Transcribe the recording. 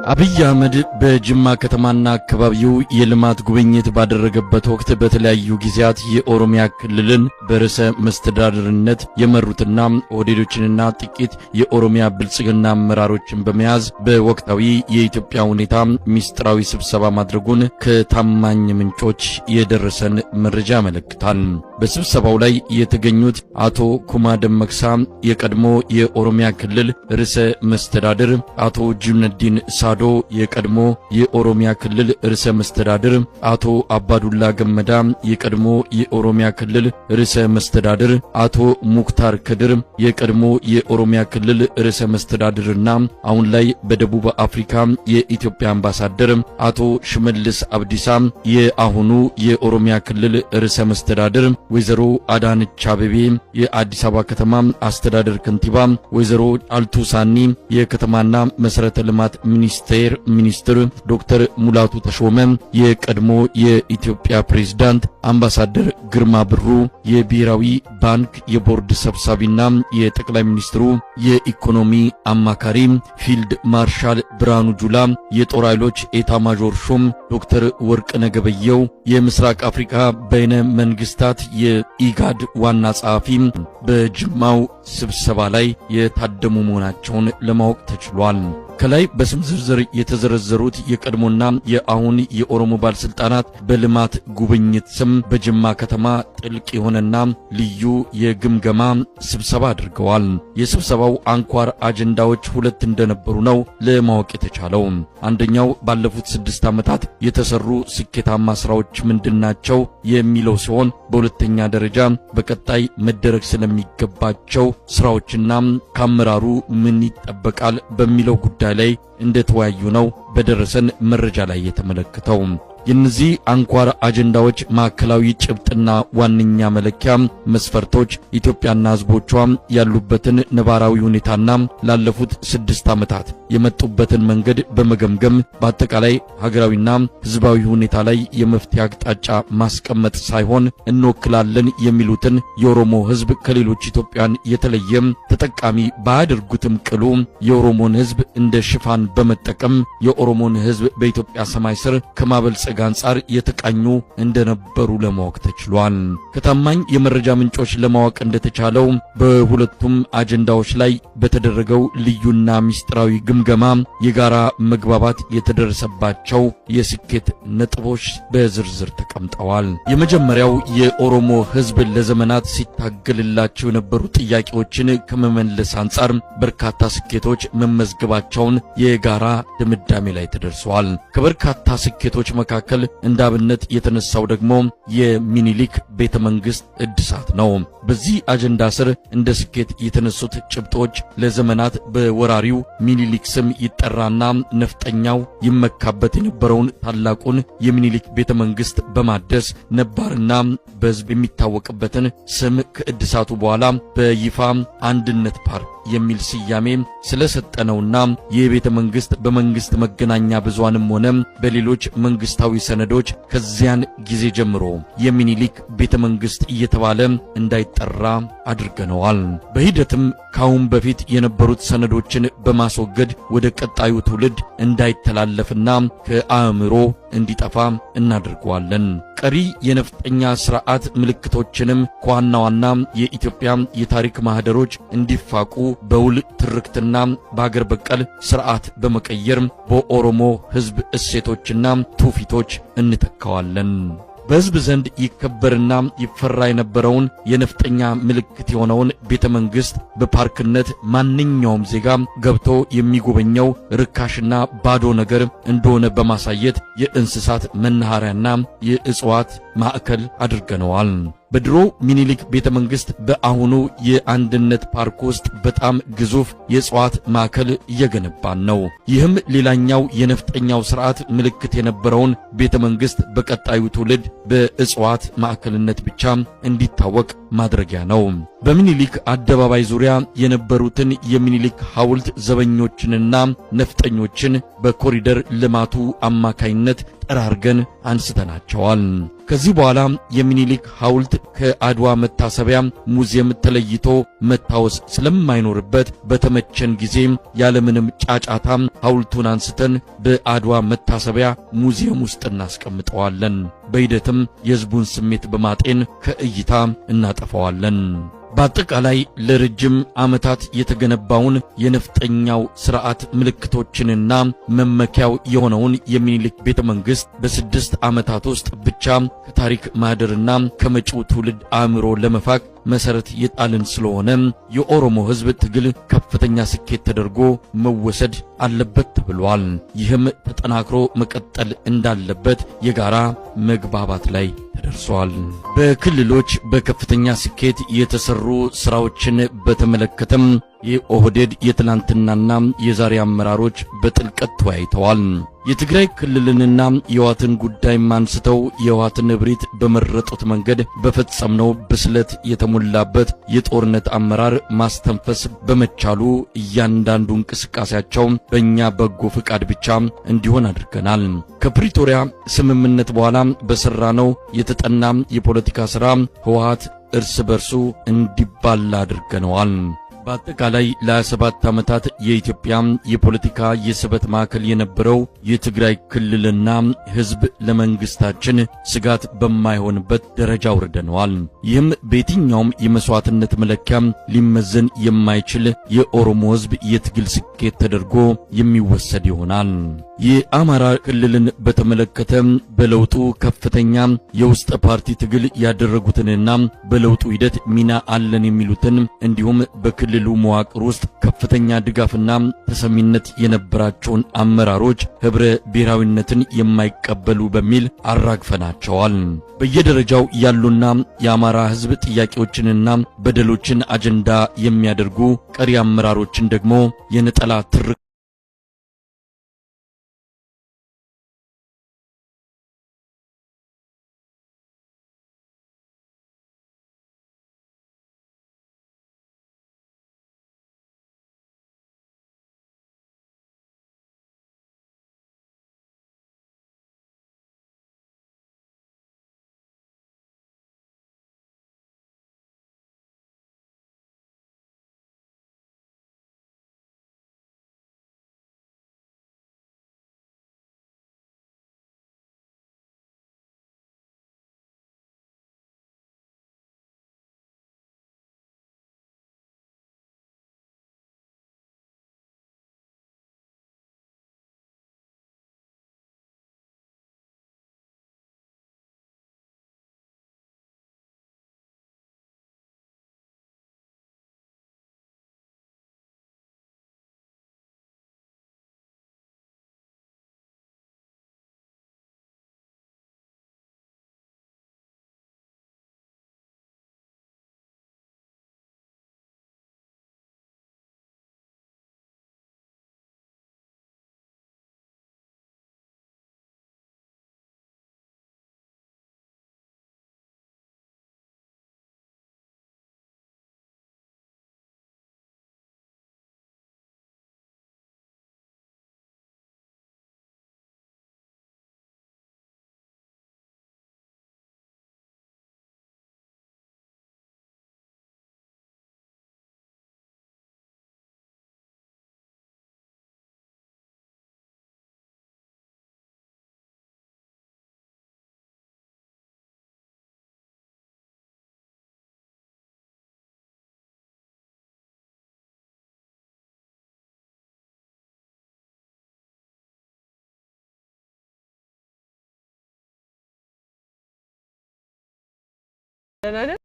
አብይ አህመድ በጅማ ከተማና አካባቢው የልማት ጉብኝት ባደረገበት ወቅት በተለያዩ ጊዜያት የኦሮሚያ ክልልን በርዕሰ መስተዳድርነት የመሩትና ኦህዴዶችንና ጥቂት የኦሮሚያ ብልጽግና አመራሮችን በመያዝ በወቅታዊ የኢትዮጵያ ሁኔታ ሚስጥራዊ ስብሰባ ማድረጉን ከታማኝ ምንጮች የደረሰን መረጃ ያመለክታል። በስብሰባው ላይ የተገኙት አቶ ኩማ ደመቅሳ የቀድሞ የኦሮሚያ ክልል ርዕሰ መስተዳድር፣ አቶ ጁነዲን ሳዶ የቀድሞ የኦሮሚያ ክልል ርዕሰ መስተዳድር፣ አቶ አባዱላ ገመዳ የቀድሞ የኦሮሚያ ክልል ርዕሰ መስተዳድር፣ አቶ ሙክታር ከድር የቀድሞ የኦሮሚያ ክልል ርዕሰ መስተዳድርና አሁን ላይ በደቡብ አፍሪካ የኢትዮጵያ አምባሳደር አቶ ሽመልስ አብዲሳ የአሁኑ የኦሮሚያ ክልል ርዕሰ መስተዳድር፣ ወይዘሮ አዳነች አቤቤ የአዲስ አበባ ከተማ አስተዳደር ከንቲባ፣ ወይዘሮ አልቱ ሳኒ የከተማና መሰረተ ልማት ሚኒስትር፣ ዶክተር ሙላቱ ተሾመ የቀድሞ የኢትዮጵያ ፕሬዝዳንት፣ አምባሳደር ግርማ ብሩ የብሔራዊ ባንክ የቦርድ ሰብሳቢና የጠቅላይ ሚኒስትሩ የኢኮኖሚ አማካሪ፣ ፊልድ ማርሻል ብርሃኑ ጁላ የጦር ኃይሎች ኤታ ማዦር ሹም፣ ዶክተር ወርቅነህ ገበየሁ የምስራቅ አፍሪካ በይነ መንግስታት የኢጋድ ዋና ጸሐፊ በጅማው ስብሰባ ላይ የታደሙ መሆናቸውን ለማወቅ ተችሏል። ከላይ በስም ዝርዝር የተዘረዘሩት የቀድሞና የአሁን የኦሮሞ ባለስልጣናት በልማት ጉብኝት ስም በጅማ ከተማ ጥልቅ የሆነና ልዩ የግምገማ ስብሰባ አድርገዋል። የስብሰባው አንኳር አጀንዳዎች ሁለት እንደነበሩ ነው ለማወቅ የተቻለው። አንደኛው ባለፉት 6 ዓመታት የተሰሩ ስኬታማ ስራዎች ምንድናቸው የሚለው ሲሆን፣ በሁለተኛ ደረጃ በቀጣይ መደረግ ስለሚገባቸው ስራዎችና ከአመራሩ ምን ይጠበቃል በሚለው ጉዳይ ላይ እንደተወያዩ ነው በደረሰን መረጃ ላይ የተመለከተው። የነዚህ አንኳር አጀንዳዎች ማዕከላዊ ጭብጥና ዋነኛ መለኪያ መስፈርቶች ኢትዮጵያና ሕዝቦቿ ያሉበትን ነባራዊ ሁኔታና ላለፉት 6 ዓመታት የመጡበትን መንገድ በመገምገም በአጠቃላይ ሀገራዊና ሕዝባዊ ሁኔታ ላይ የመፍትሄ አቅጣጫ ማስቀመጥ ሳይሆን እንወክላለን የሚሉትን የኦሮሞ ሕዝብ ከሌሎች ኢትዮጵያን የተለየ ተጠቃሚ ባያደርጉትም ቅሉ የኦሮሞን ሕዝብ እንደ ሽፋን በመጠቀም የኦሮሞን ሕዝብ በኢትዮጵያ ሰማይ ስር ከማበልጸግ አንጻር የተቃኙ እንደነበሩ ለማወቅ ተችሏል። ከታማኝ የመረጃ ምንጮች ለማወቅ እንደተቻለው በሁለቱም አጀንዳዎች ላይ በተደረገው ልዩና ሚስጥራዊ ግምገማ የጋራ መግባባት የተደረሰባቸው የስኬት ነጥቦች በዝርዝር ተቀምጠዋል። የመጀመሪያው የኦሮሞ ሕዝብ ለዘመናት ሲታገልላቸው የነበሩ ጥያቄዎችን ከመመለስ አንጻር በርካታ ስኬቶች መመዝገባቸውን የጋራ ድምዳሜ ላይ ተደርሰዋል። ከበርካታ ስኬቶች መካከል እንዳብነት የተነሳው ደግሞ የሚኒሊክ ቤተ መንግስት እድሳት ነው። በዚህ አጀንዳ ስር እንደ ስኬት የተነሱት ጭብጦች ለዘመናት በወራሪው ሚኒሊክ ስም ይጠራና ነፍጠኛው ይመካበት የነበረውን ታላቁን የሚኒሊክ ቤተ መንግስት በማደስ ነባርና በሕዝብ የሚታወቅበትን ስም ከእድሳቱ በኋላ በይፋ አንድነት ፓርክ የሚል ስያሜ ስለሰጠነውና የቤተ መንግስት በመንግስት መገናኛ ብዙሃንም ሆነ በሌሎች መንግስታዊ ሰነዶች ከዚያን ጊዜ ጀምሮ የሚኒሊክ ቤተ መንግስት እየተባለ እንዳይጠራ አድርገነዋል። በሂደትም ካሁን በፊት የነበሩት ሰነዶችን በማስወገድ ወደ ቀጣዩ ትውልድ እንዳይተላለፍና ከአእምሮ እንዲጠፋ እናደርገዋለን። ቀሪ የነፍጠኛ ስርዓት ምልክቶችንም ከዋና ዋና የኢትዮጵያ የታሪክ ማህደሮች እንዲፋቁ በውል ትርክትና በአገር በቀል ስርዓት በመቀየር በኦሮሞ ሕዝብ እሴቶችና ትውፊቶች እንተካዋለን። በሕዝብ ዘንድ ይከበርና ይፈራ የነበረውን የነፍጠኛ ምልክት የሆነውን ቤተ መንግስት በፓርክነት ማንኛውም ዜጋ ገብቶ የሚጎበኘው ርካሽና ባዶ ነገር እንደሆነ በማሳየት የእንስሳት መናኸሪያና የእጽዋት ማዕከል አድርገነዋል። በድሮ ሚኒሊክ ቤተ መንግስት በአሁኑ የአንድነት ፓርክ ውስጥ በጣም ግዙፍ የእጽዋት ማዕከል እየገነባን ነው። ይህም ሌላኛው የነፍጠኛው ስርዓት ምልክት የነበረውን ቤተ መንግስት በቀጣዩ ትውልድ በእጽዋት ማዕከልነት ብቻ እንዲታወቅ ማድረጊያ ነው። በሚኒሊክ አደባባይ ዙሪያ የነበሩትን የሚኒሊክ ሐውልት ዘበኞችንና ነፍጠኞችን በኮሪደር ልማቱ አማካይነት ጠራርገን አንስተናቸዋል። ከዚህ በኋላ የሚኒሊክ ሐውልት ከአድዋ መታሰቢያ ሙዚየም ተለይቶ መታወስ ስለማይኖርበት በተመቸን ጊዜ ያለምንም ጫጫታ ሐውልቱን አንስተን በአድዋ መታሰቢያ ሙዚየም ውስጥ እናስቀምጠዋለን። በሂደትም የሕዝቡን ስሜት በማጤን ከእይታ እናጠፋዋለን። በአጠቃላይ ለረጅም ዓመታት የተገነባውን የነፍጠኛው ሥርዓት ምልክቶችንና መመኪያው የሆነውን የሚኒሊክ ቤተ መንግሥት በ6 ዓመታት ውስጥ ብቻ ከታሪክ ማህደርና ከመጪው ትውልድ አእምሮ ለመፋቅ መሰረት የጣልን ስለሆነ የኦሮሞ ሕዝብ ትግል ከፍተኛ ስኬት ተደርጎ መወሰድ አለበት ተብሏል። ይህም ተጠናክሮ መቀጠል እንዳለበት የጋራ መግባባት ላይ ተደርሷል። በክልሎች በከፍተኛ ስኬት የተሰሩ ስራዎችን በተመለከተም የኦህዴድ የትላንትናና የዛሬ አመራሮች በጥልቀት ተወያይተዋል። የትግራይ ክልልንና የህወሓትን ጉዳይ አንስተው የህወሓትን እብሪት በመረጡት መንገድ በፈጸምነው ብስለት የተሞላበት የጦርነት አመራር ማስተንፈስ በመቻሉ እያንዳንዱ እንቅስቃሴያቸው በእኛ በጎ ፍቃድ ብቻ እንዲሆን አድርገናል። ከፕሪቶሪያ ስምምነት በኋላ በሰራነው የተጠና የፖለቲካ ሥራ ህወሓት እርስ በርሱ እንዲባላ አድርገነዋል። በአጠቃላይ ለ27 ዓመታት የኢትዮጵያ የፖለቲካ የስበት ማዕከል የነበረው የትግራይ ክልልና ህዝብ ለመንግስታችን ስጋት በማይሆንበት ደረጃ አውርደነዋል። ይህም በየትኛውም የመስዋዕትነት መለኪያ ሊመዘን የማይችል የኦሮሞ ህዝብ የትግል ስኬት ተደርጎ የሚወሰድ ይሆናል። የአማራ ክልልን በተመለከተ በለውጡ ከፍተኛ የውስጥ ፓርቲ ትግል ያደረጉትንና በለውጡ ሂደት ሚና አለን የሚሉትን እንዲሁም በክልሉ መዋቅር ውስጥ ከፍተኛ ድጋፍና ተሰሚነት የነበራቸውን አመራሮች ህብረ ብሔራዊነትን የማይቀበሉ በሚል አራግፈናቸዋል። በየደረጃው ያሉና የአማራ ህዝብ ጥያቄዎችንና በደሎችን አጀንዳ የሚያደርጉ ቀሪ አመራሮችን ደግሞ የነጠላ ትርክ ደህና ነህ?